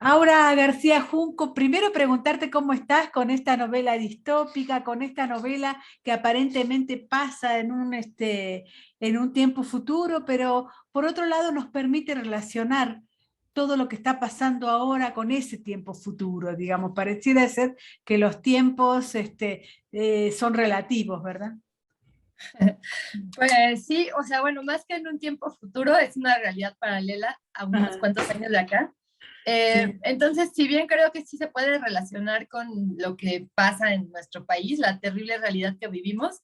Aura García Junco, primero preguntarte cómo estás con esta novela distópica, con esta novela que aparentemente pasa en un tiempo futuro, pero por otro lado nos permite relacionar todo lo que está pasando ahora con ese tiempo futuro, digamos. Pareciera ser que los tiempos son relativos, ¿verdad? Pues sí, o sea, bueno, más que en un tiempo futuro, es una realidad paralela a unos Ajá, cuantos años de acá. sí. Entonces, si bien creo que sí se puede relacionar con lo que pasa en nuestro país, la terrible realidad que vivimos,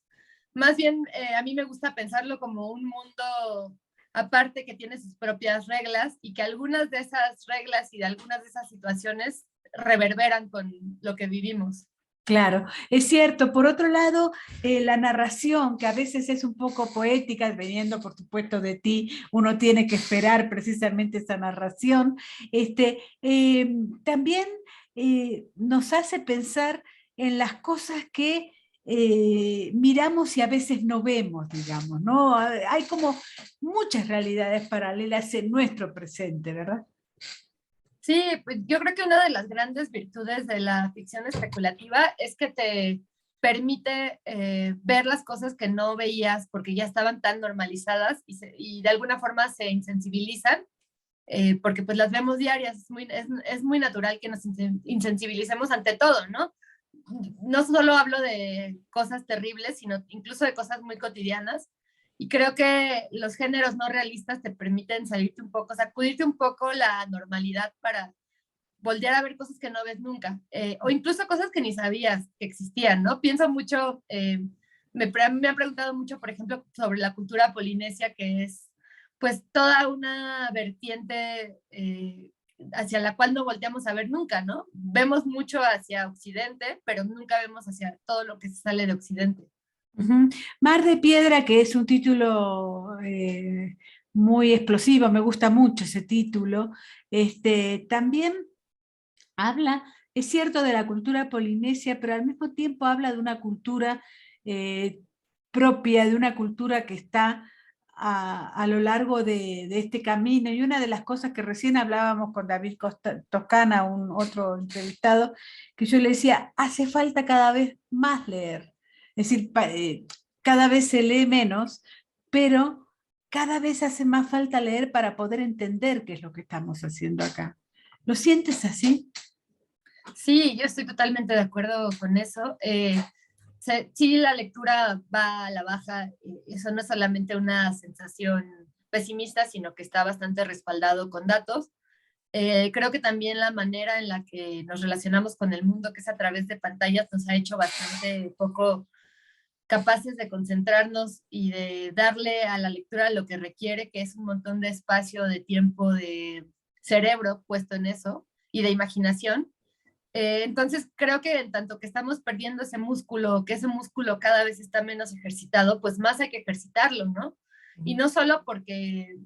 más bien a mí me gusta pensarlo como un mundo aparte que tiene sus propias reglas y que algunas de esas reglas y de algunas de esas situaciones reverberan con lo que vivimos. Claro, es cierto. Por otro lado, la narración, que a veces es un poco poética, veniendo por supuesto de ti, uno tiene que esperar precisamente esa narración, también nos hace pensar en las cosas que miramos y a veces no vemos, digamos, ¿no? Hay como muchas realidades paralelas en nuestro presente, ¿verdad? Sí, pues yo creo que una de las grandes virtudes de la ficción especulativa es que te permite ver las cosas que no veías porque ya estaban tan normalizadas y de alguna forma se insensibilizan, porque pues las vemos diarias, es muy natural que nos insensibilicemos ante todo, ¿no? No solo hablo de cosas terribles, sino incluso de cosas muy cotidianas. Y creo que los géneros no realistas te permiten salirte un poco, sacudirte un poco la normalidad para voltear a ver cosas que no ves nunca, o incluso cosas que ni sabías que existían, ¿no? Pienso mucho, me han preguntado mucho, por ejemplo, sobre la cultura polinesia, que es pues toda una vertiente hacia la cual no volteamos a ver nunca, ¿no? Vemos mucho hacia Occidente, pero nunca vemos hacia todo lo que sale de Occidente. Ujú. Mar de Piedra, que es un título muy explosivo, me gusta mucho ese título. También habla, es cierto, de la cultura polinesia, pero al mismo tiempo habla de una cultura eh, propia, de una cultura que está a lo largo de este camino. Y una de las cosas que recién hablábamos con David Toscana, un otro entrevistado, que yo le decía, hace falta cada vez más leer. Es decir, cada vez se lee menos, pero cada vez hace más falta leer para poder entender qué es lo que estamos haciendo acá. ¿Lo sientes así? Sí, yo estoy totalmente de acuerdo con eso. Sí, la lectura va a la baja. Eso no es solamente una sensación pesimista, sino que está bastante respaldado con datos. Creo que también la manera en la que nos relacionamos con el mundo, que es a través de pantallas, nos ha hecho bastante poco capaces de concentrarnos y de darle a la lectura lo que requiere, que es un montón de espacio, de tiempo, de cerebro puesto en eso y de imaginación. Entonces, creo que en tanto que estamos perdiendo ese músculo, que ese músculo cada vez está menos ejercitado, pues más hay que ejercitarlo, ¿no? Y no solo porque,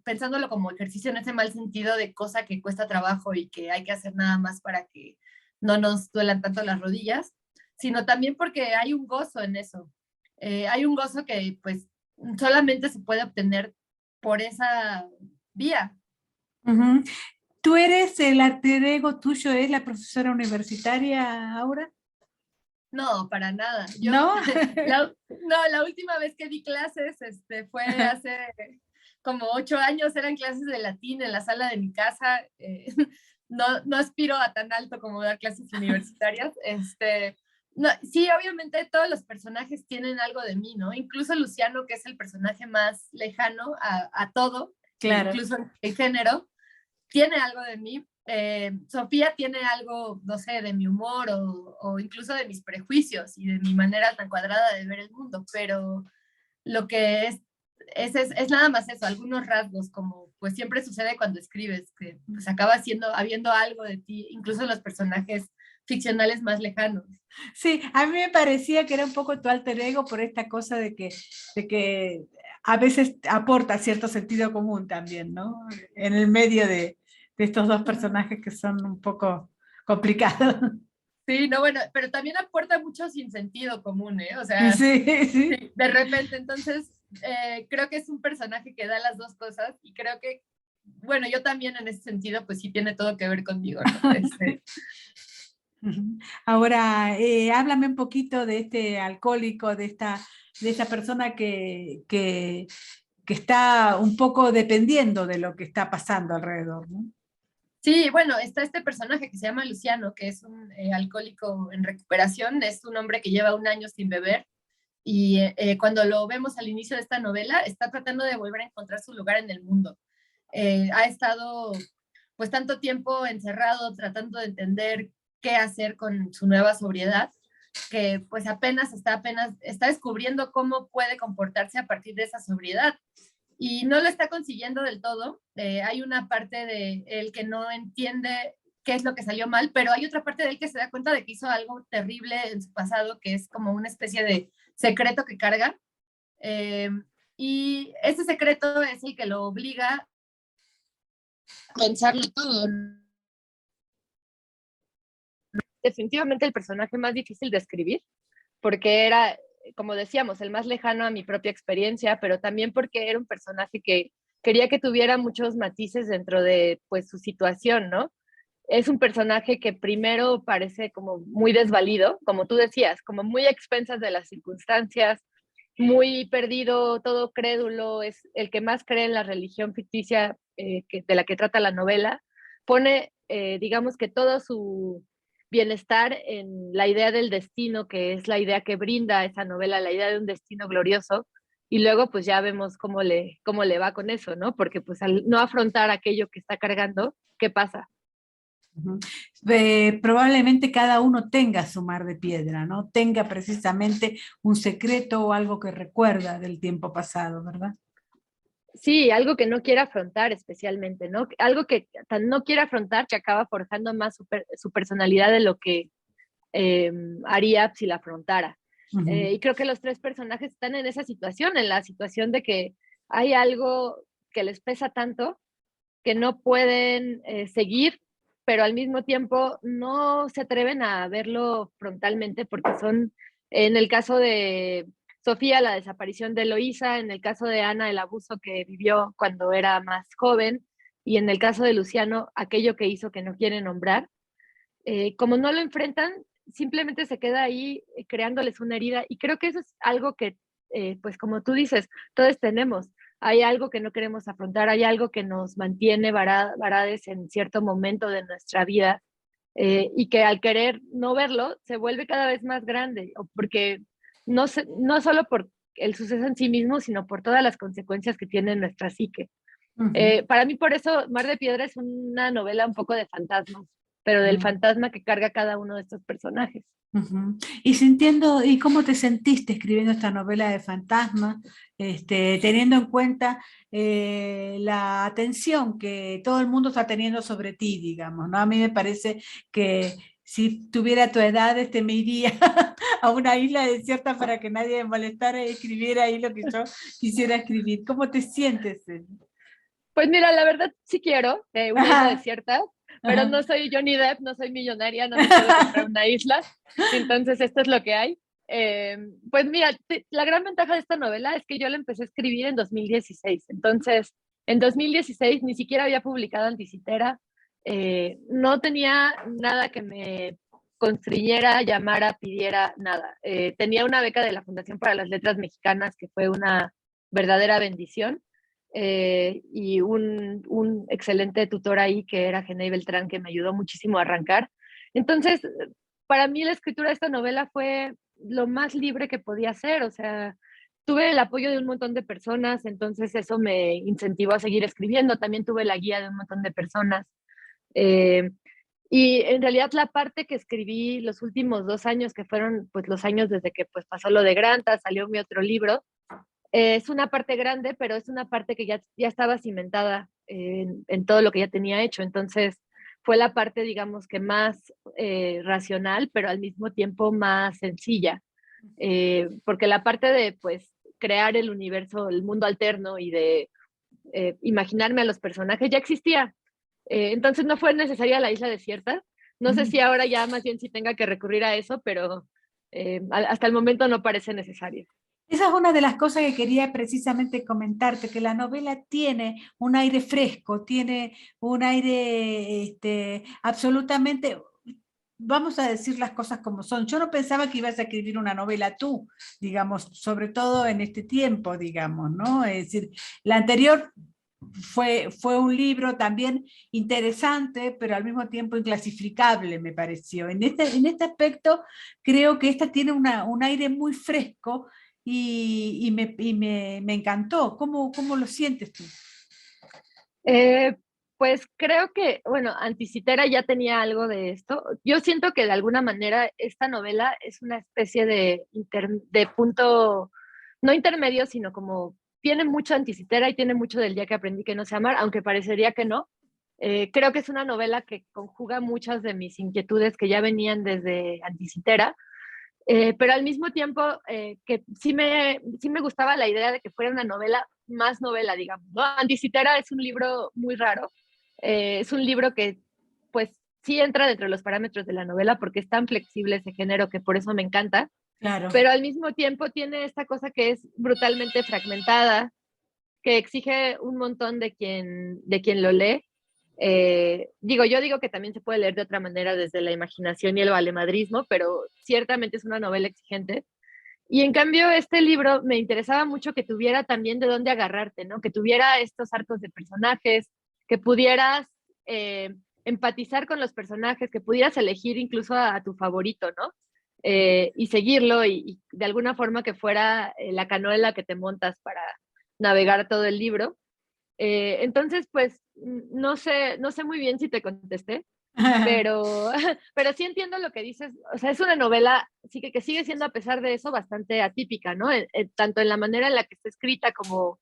pensándolo como ejercicio en ese mal sentido de cosa que cuesta trabajo y que hay que hacer nada más para que no nos duelan tanto las rodillas, sino también porque hay un gozo en eso. Hay un gozo que pues solamente se puede obtener por esa vía. Ujú. ¿Tú eres el alter ego tuyo, es la profesora universitaria, Aura? No, para nada. ¿No? No, la última vez que di clases fue hace como 8 años, eran clases de latín en la sala de mi casa. No aspiro a tan alto como dar clases universitarias. No, sí, obviamente todos los personajes tienen algo de mí, ¿no? Incluso Luciano, que es el personaje más lejano a todo, Claro. incluso en género, tiene algo de mí. Sofía tiene algo, no sé, de mi humor o incluso de mis prejuicios y de mi manera tan cuadrada de ver el mundo, pero lo que es nada más eso, algunos rasgos, como pues siempre sucede cuando escribes, que pues acaba habiendo algo de ti, incluso en los personajes ficcionales más lejanos. Sí, a mí me parecía que era un poco tu alter ego por esta cosa de que a veces aporta cierto sentido común también, ¿no? En el medio de estos dos personajes que son un poco complicados. Sí, no, bueno, pero también aporta mucho sin sentido común, ¿eh? O sea, Sí, sí. sí, de repente, entonces, creo que es un personaje que da las dos cosas y creo que bueno, yo también en ese sentido, pues sí tiene todo que ver conmigo, ¿no? Ahora, háblame un poquito de este alcohólico, de esta persona que está un poco dependiendo de lo que está pasando alrededor, ¿no? Sí, bueno, está este personaje que se llama Luciano, que es un alcohólico en recuperación, es un hombre que lleva un año sin beber y cuando lo vemos al inicio de esta novela, está tratando de volver a encontrar su lugar en el mundo. Ha estado pues tanto tiempo encerrado tratando de entender qué hacer con su nueva sobriedad, que pues apenas está descubriendo cómo puede comportarse a partir de esa sobriedad y no lo está consiguiendo del todo. Hay una parte de él que no entiende qué es lo que salió mal, pero hay otra parte de él que se da cuenta de que hizo algo terrible en su pasado, que es como una especie de secreto que carga. Eh, y ese secreto es el que lo obliga a pensarlo todo. Definitivamente el personaje más difícil de escribir, porque era, como decíamos, el más lejano a mi propia experiencia, pero también porque era un personaje que quería que tuviera muchos matices dentro de pues su situación, ¿no? Es un personaje que primero parece como muy desvalido, como tú decías, como muy a expensas de las circunstancias, muy perdido, todo crédulo, es el que más cree en la religión ficticia de la que trata la novela. Pone, digamos que todo su bienestar en la idea del destino, que es la idea que brinda esa novela, la idea de un destino glorioso, y luego pues ya vemos cómo le va con eso, ¿no? Porque pues al no afrontar aquello que está cargando, ¿qué pasa? Probablemente cada uno tenga su mar de piedra, ¿no? Tenga precisamente un secreto o algo que recuerda del tiempo pasado, ¿verdad? Sí, algo que no quiere afrontar especialmente, ¿no? Algo que tan no quiere afrontar que acaba forjando más su personalidad de lo que haría si la afrontara. Y creo que los tres personajes están en esa situación, en la situación de que hay algo que les pesa tanto que no pueden seguir, pero al mismo tiempo no se atreven a verlo frontalmente porque son, en el caso de Sofía, la desaparición de Eloísa, en el caso de Ana, el abuso que vivió cuando era más joven, y en el caso de Luciano, aquello que hizo que no quiere nombrar. Como no lo enfrentan, simplemente se queda ahí creándoles una herida, y creo que eso es algo que, pues como tú dices, todos tenemos. Hay algo que no queremos afrontar, hay algo que nos mantiene varades en cierto momento de nuestra vida, y que al querer no verlo se vuelve cada vez más grande, porque no solo por el suceso en sí mismo, sino por todas las consecuencias que tiene en nuestra psique. Para mí, por eso, Mar de Piedra es una novela un poco de fantasmas, pero del fantasma que carga cada uno de estos personajes. Y sintiendo, ¿y cómo te sentiste escribiendo esta novela de fantasma, teniendo en cuenta la atención que todo el mundo está teniendo sobre ti, digamos, ¿no? A mí me parece que si tuviera tu edad, me iría a una isla desierta para que nadie me molestara y escribiera ahí lo que yo quisiera escribir. ¿Cómo te sientes? Pues mira, la verdad sí quiero una isla Ajá, desierta, pero ajá. no soy Johnny Depp, no soy millonaria, no me puedo comprar una isla, entonces esto es lo que hay. Pues mira, la gran ventaja de esta novela es que yo la empecé a escribir en 2016, entonces en 2016 ni siquiera había publicado Anticitera, no tenía nada que me constriñera, llamara, pidiera nada. Tenía una beca de la Fundación para las Letras Mexicanas que fue una verdadera bendición, y un excelente tutor ahí que era Genei Beltrán, que me ayudó muchísimo a arrancar. Entonces, para mí la escritura de esta novela fue lo más libre que podía ser, o sea, tuve el apoyo de un montón de personas, entonces eso me incentivó a seguir escribiendo, también tuve la guía de un montón de personas. Eh, y en realidad la parte que escribí los últimos 2 años, que fueron pues los años desde que pues pasó lo de Granta, salió mi otro libro, es una parte grande, pero es una parte que ya estaba cimentada en todo lo que ya tenía hecho. Entonces, fue la parte, digamos, que más racional, pero al mismo tiempo más sencilla. Porque la parte de, pues, crear el universo, el mundo alterno y de imaginarme a los personajes ya existía. Entonces, no fue necesaria la isla desierta. No sé si ahora ya más bien si tenga que recurrir a eso, pero hasta el momento no parece necesario. Esa es una de las cosas que quería precisamente comentarte, que la novela tiene un aire fresco, tiene un aire absolutamente, vamos a decir las cosas como son. Yo no pensaba que ibas a escribir una novela tú, digamos, sobre todo en este tiempo, digamos, ¿no? Es decir, la anterior fue un libro también interesante, pero al mismo tiempo inclasificable, me pareció. En este aspecto, creo que esta tiene un aire muy fresco y me encantó. ¿Cómo lo sientes tú? Eh, pues creo que, bueno, Anticitera ya tenía algo de esto. Yo siento que de alguna manera esta novela es una especie de punto, no intermedio, sino como tiene mucho Anticitera y tiene mucho del día que aprendí que no sé amar, aunque parecería que no. Creo que es una novela que conjuga muchas de mis inquietudes que ya venían desde Anticitera, pero al mismo tiempo que sí me gustaba la idea de que fuera una novela, más novela, digamos, ¿no? Anticitera es un libro muy raro, es un libro que pues sí entra dentro de los parámetros de la novela porque es tan flexible ese género que por eso me encanta, Claro. pero al mismo tiempo tiene esta cosa que es brutalmente fragmentada, que exige un montón de quien lo lee. Yo digo que también se puede leer de otra manera desde la imaginación y el valemadrismo, pero ciertamente es una novela exigente. Y en cambio, este libro me interesaba mucho que tuviera también de dónde agarrarte, ¿no? Que tuviera estos arcos de personajes, que pudieras eh, empatizar con los personajes, que pudieras elegir incluso a tu favorito, ¿no? Y seguirlo y de alguna forma que fuera la canoa que te montas para navegar todo el libro. Entonces, pues, no sé muy bien si te contesté, pero, pero sí entiendo lo que dices. O sea, es una novela sí que sigue siendo, a pesar de eso, bastante atípica, ¿no? Tanto en la manera en la que está escrita como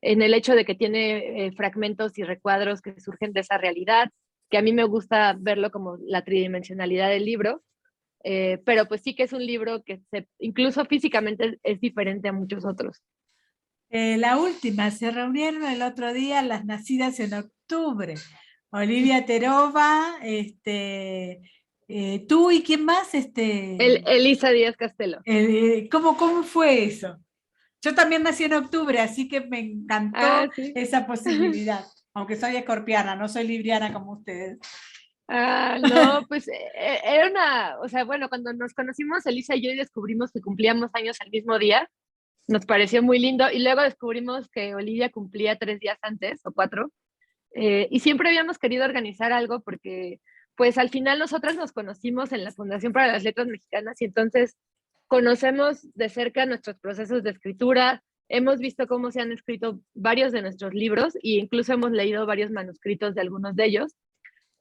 en el hecho de que tiene fragmentos y recuadros que surgen de esa realidad, que a mí me gusta verlo como la tridimensionalidad del libro. Pero pues sí que es un libro que incluso físicamente es diferente a muchos otros. La última, se reunieron el otro día las nacidas en octubre. Olivia Terova, tú y quién más, Elisa Díaz Castelo. ¿cómo fue eso? Yo también nací en octubre, así que me Ah, encantó sí. esa posibilidad, aunque soy escorpiana, no soy libriana como ustedes. Ah, no, pues era o sea, bueno, cuando nos conocimos, Elisa y yo, y descubrimos que cumplíamos años el mismo día, nos pareció muy lindo, y luego descubrimos que Olivia cumplía 3 días antes, o 4, y siempre habíamos querido organizar algo porque, pues al final nosotras nos conocimos en la Fundación para las Letras Mexicanas, y entonces conocemos de cerca nuestros procesos de escritura, hemos visto cómo se han escrito varios de nuestros libros, e incluso hemos leído varios manuscritos de algunos de ellos.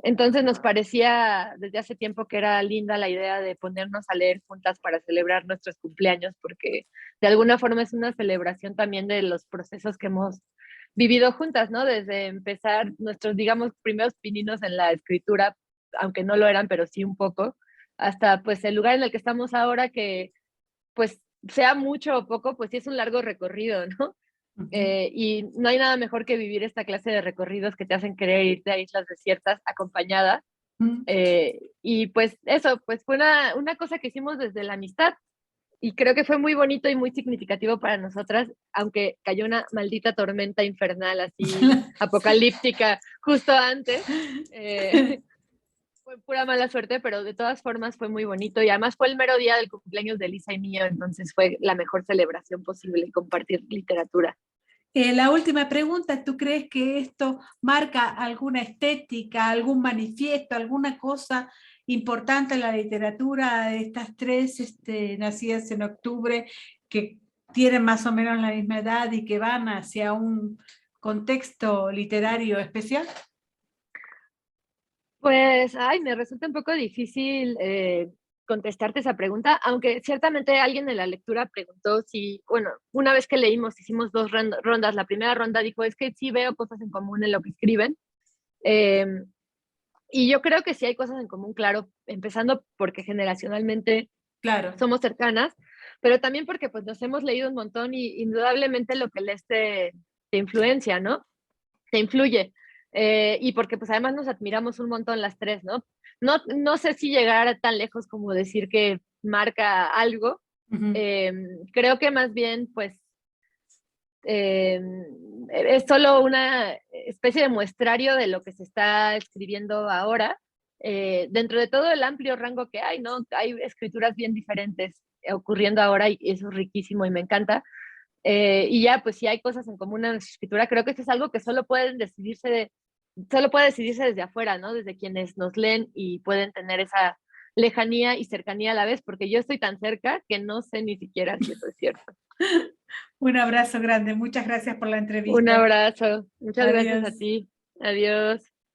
Entonces nos parecía desde hace tiempo que era linda la idea de ponernos a leer juntas para celebrar nuestros cumpleaños, porque de alguna forma es una celebración también de los procesos que hemos vivido juntas, ¿no? Desde empezar nuestros, digamos, primeros pininos en la escritura, aunque no lo eran, pero sí un poco, hasta pues el lugar en el que estamos ahora, que pues sea mucho o poco, pues sí es un largo recorrido, ¿no? Y no hay nada mejor que vivir esta clase de recorridos que te hacen querer irte a islas desiertas acompañada. Y pues eso, pues fue una cosa que hicimos desde la amistad y creo que fue muy bonito y muy significativo para nosotras, aunque cayó una maldita tormenta infernal así apocalíptica justo antes. Fue pura mala suerte, pero de todas formas fue muy bonito y además fue el mero día del cumpleaños de Lisa y mío, entonces fue la mejor celebración posible compartir literatura. La última pregunta, ¿tú crees que esto marca alguna estética, algún manifiesto, alguna cosa importante en la literatura de estas tres nacidas en octubre que tienen más o menos la misma edad y que van hacia un contexto literario especial? Pues, ay, me resulta un poco difícil contestarte esa pregunta, aunque ciertamente alguien en la lectura preguntó si, bueno, una vez que leímos, hicimos dos rondas. La primera ronda dijo, es que sí veo cosas en común en lo que escriben. Eh, y yo creo que sí hay cosas en común, claro, empezando porque generacionalmente Claro. somos cercanas, pero también porque pues nos hemos leído un montón y indudablemente lo que lees te influencia, ¿no? Te influye. Y porque pues además nos admiramos un montón las tres, ¿no? No sé si llegar tan lejos como decir que marca algo, Ujú. Creo que más bien, pues, es solo una especie de muestrario de lo que se está escribiendo ahora, dentro de todo el amplio rango que hay, ¿no? Hay escrituras bien diferentes ocurriendo ahora y eso es riquísimo y me encanta. Y ya, pues si hay cosas en común en la escritura, creo que esto es algo que solo puede decidirse desde afuera, ¿no? Desde quienes nos leen y pueden tener esa lejanía y cercanía a la vez, porque yo estoy tan cerca que no sé ni siquiera si eso es cierto. Un abrazo grande, muchas gracias por la Un entrevista. abrazo, muchas gracias a Adiós. ti, adiós.